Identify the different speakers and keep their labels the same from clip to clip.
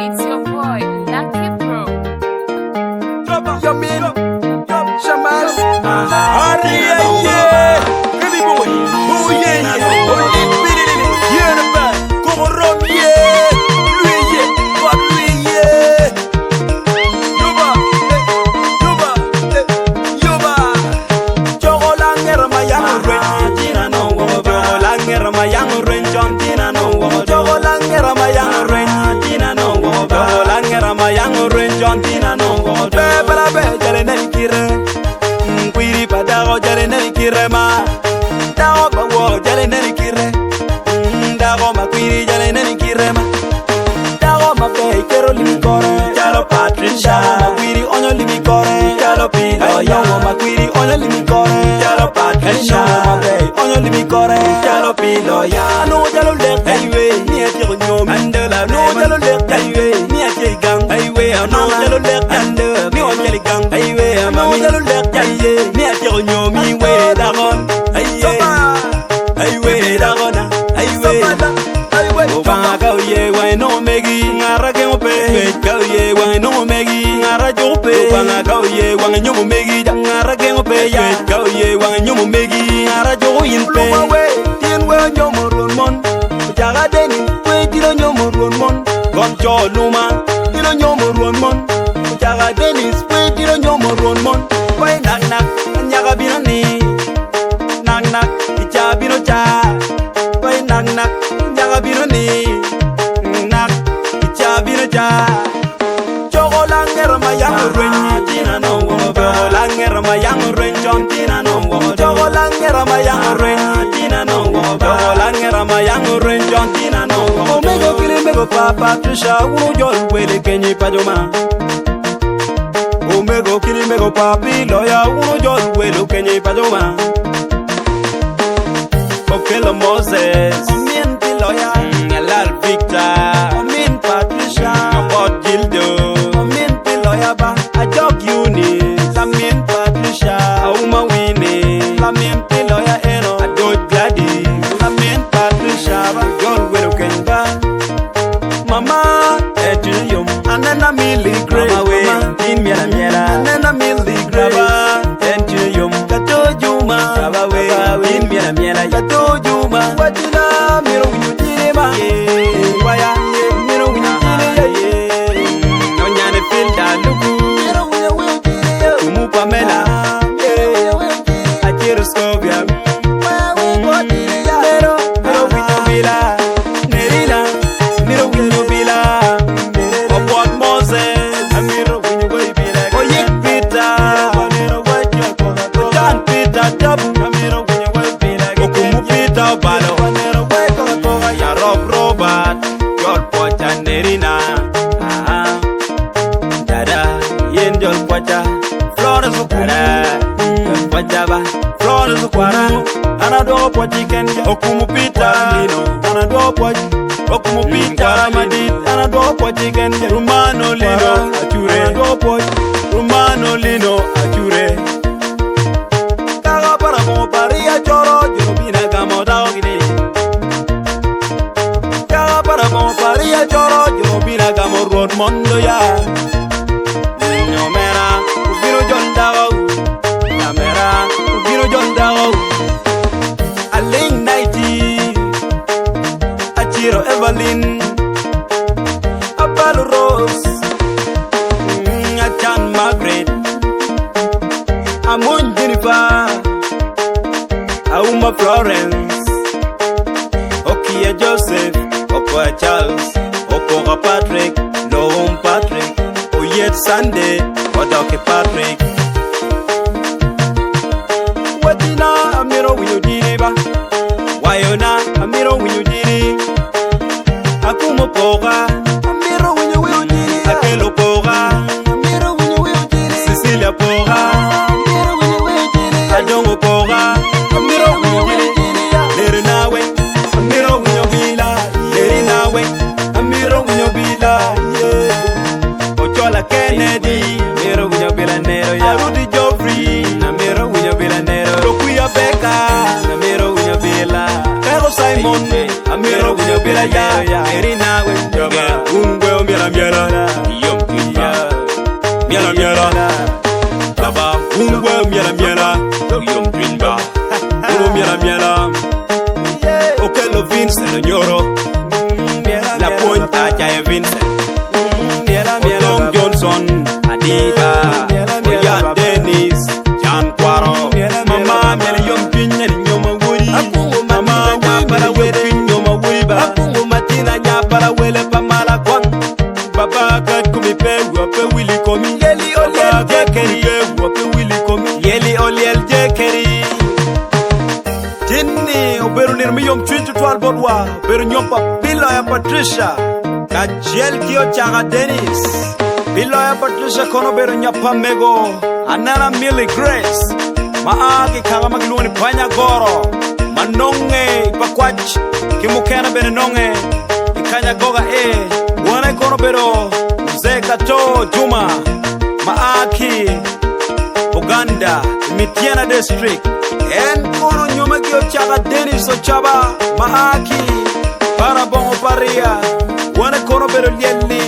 Speaker 1: it's your boy, Lucky Pro.
Speaker 2: Yamin, Shamal, yeah, Baby boy, oh yeah, oh yeah, the bad, Comoron, yeah, lui, yeah, what lui, yeah, Yoba, Chocolangera, my young ring, Tina no, Chocolangera, my young ring, John Tina no, Chocolangera, my young ring, Tina no, Chocolangera, my young ring, John Tina no, Bebela be, Jalen Kire, Quiri Padago, Jalen Kire, ma, Dago Bawo, Jalen Kire, Dago Maquiri, Jalen Kire, ma, Dago Mabe, Carolini Core, Jalo Patricia, Maquiri, Ono Limicore, Jalo Pino, Yomo Maquiri, Ono Limicore, Jalo Patricia, Mabe, Ono Limicore, Jalo Pino, Ya, no Jalo Left, anyway, near Jero, Mandela, no Jalo Left, anyway, near Gang, anyway, no Jalo Left, and me on Jelly Gang, anyway, I'm no Jalo Left, anyway, near Jero, me way, Dagon, anyway, Dagona, anyway, Obaga, ye, why no Maggie, Naraka, go ye, why no Maggie, Narajope, Obaga, ye, why no Maggie, Naraka, go ye, why no Maggie, Narajo in pay, Tien well, no more mon, Jagadeni, wait, you no more mon, Gonjo Luma, you no more mon, Jagadeni, wait, you no more mon, why knock, and Yagabini, knock, it's Jabino cha, why knock, Yagabini, knock, it's Jabino cha. Chocolangera, my young ring, Tina no, Chocolangera, my young ring, John Tina no, Chocolangera, my young ring, Tina no, Chocolangera, my young ring, John Tina no, Omega Kilimego, Papa, Trisha, Ujo, Willie, Kenny Padoma. Omega Kilimego, Papi, lawyer, Ujo, Willie, Kenny Padoma. Okelo Moses, Minty lawyer, Lal Victor, Min Patricia, about Gildo. I jog Eunice, Lamin Patricia, Auma Winnie, Lamin Lawyer Eno, I do Gladys, Lamin Patricia, John Wilkenda, Mama, Edrium, and then a Millie Gray, in Miela, and then a Millie Grava, Edrium, Kato Juma, in Miela, Kato Juma, what did I mirror when you did it? Why are you mirror when you did it? No, Yana feel that look. Pamela, Acheroscopia, Miro Winobila, Nerina, Miro Winobila, Upward Moses, Amiro Winobila, Oyek Peter, John Peter, Tabu, Amiro Winobila, Okumu Peter, Balo, Rob Robert, George Pocha, Nerina, Dada, Yen Pocha. Flores Ukara, Pajaba, Flores Ukara, Anado Pochiken, Okumu Pita, Anado Poch, Okumu Pita, Madid, Anado Pochiken, Rumano Lino, Ature, Anado Poch, Rumano Lino, Ature. Kagapara Paria Choro, Jumina Gamoda Ogini. Kagapara Paria Choro, Jumina Gamo Road Mondoya. John Dago, Camera, John Dago, Aling Nighty, Achiro Evelyn, Apollo Rose, Achan Margaret, Amun Jennifer, Auma Florence, Okia Joseph, Okoa Charles, Okoa Patrick, Loam Patrick, Oyet Sunday. Odoke Patrick Watina Amiro Winudiriba Wayona Amiro Winudiri Akumo Poga Amiro Winudiri Akelo Poga Amiro Winudiri Cecilia Poga Amiro Winudiri Adongo Poga Amiro Winudiri Lerinawe Amiro Winubila Lerinawe Amiro Winubila Ochola Kennedy Arudi Joffrey, Namiro Winyabilanero, Tokuya Becca, Namiro Winyabila, Pero Simon, Amiro Winyabila, Erina Winjaba, Ungo Mira. miela yom tuya miela baba ungwa miela yom tuinba uro miela okelo Vincent Nyoro la pointe a Jaya Vincent Tom Johnson Adita Oya Dennis Jan Kwaro mama miela yom tunya nyoma wuri mama nyapara wele nyoma wuri ba matina nyapara wele pamala kwang baba kat kumi pe wape wili komi yeli oliel jekeri wape wili komi yeli oliel jekeri jinni oberu nirmi yom chwintu twal bodwa oberu nyompa pilo ya Patricia kajel kio chaga Dennis pilo ya Patricia kono beru nyapa mego anana Millie Grace maagi kaga magluoni panya goro manonge pakwach kimukena bene nonge ikanya goga wana kono bero Zeka to Juma maaki Uganda Mitiana district en kono nyoma kio chaga Dennis Ochaba maaki Parabongo Paria wana kono bero lieli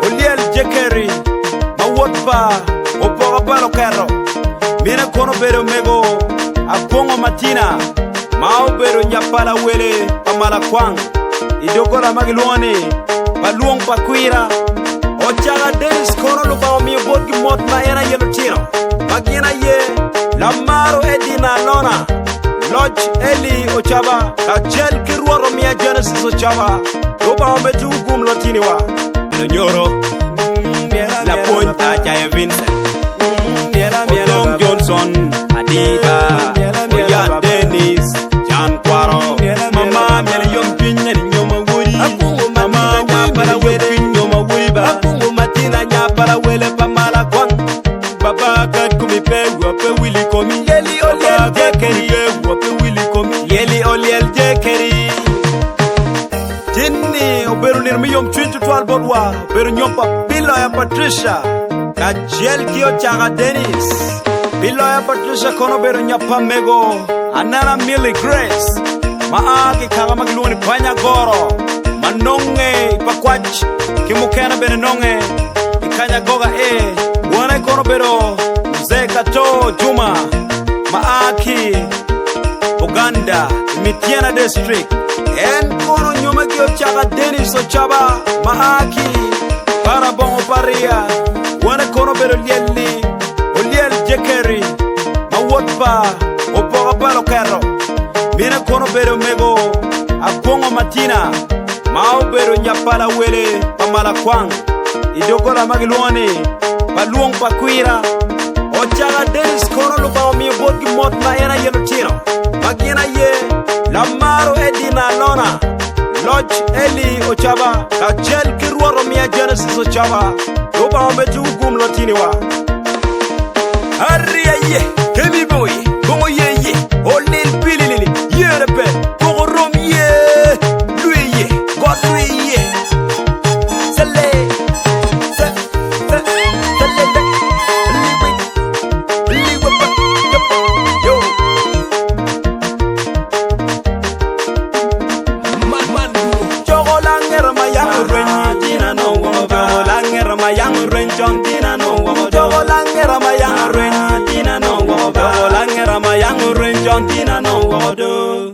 Speaker 2: oliel jekeri mawotba opoga palo kero mina kono bero mego abongo matina mao bero nyapala wele pamala kwang idokola magilwoni paluong pakwira Ochaga Dennis kono lupa mi bodgi mot na era yelo tino magina ye lamaro edina lona lodge eli Ochaba kajel kirwaro mi Genesis Ochaba lupa metu gum lotini wa Nyoro la pointe a Jaya Vincent Tom Johnson Adita Oya Dennis Jan Kwaro mama miela yom tunya nyoma wuri mama nyapara wele nyoma wuri ba matina nyapara wele pamala kwang baba kat kumi pe wape wili komi yeli oliel jekeri wape wili komi yeli oliel jekeri jinni oberu nirmi yom chwintu twal bodwa oberu nyompa pilo ya Patricia kajel kio chaga Dennis pilo ya Patricia kono beru nyapa mego anana Millie Grace maagi kaga magluoni panya goro manonge pakwach kimukena bene nonge ikanya goga wana kono bero Zeka to Juma maaki Uganda Mitiana district en kono nyoma kio chaga Dennis Ochaba maaki Parabongo Paria wana kono bero lieli oliel jekeri mawotba opoga palo kero mina kono bero mego abongo matina mao bero nyapala wele pamala kwang idokola magilwoni paluong pakwira Ochaga Dennis kono lupa mi bodgi mot na era yelo tino magina ye lamaro edina lona lodge eli Ochaba kajel kirwaro mi Genesis Ochaba lupa metu gum lotini wa Arria ye kemi boy bongo ye olil pililili yerepe bongo rom ye lui ye god lui ye sele yo man chogolangera mayang ren dina no chogolangera mayang ren jong dina no chogolangera mayang ren dina no chogolangera mayang ren jong dina no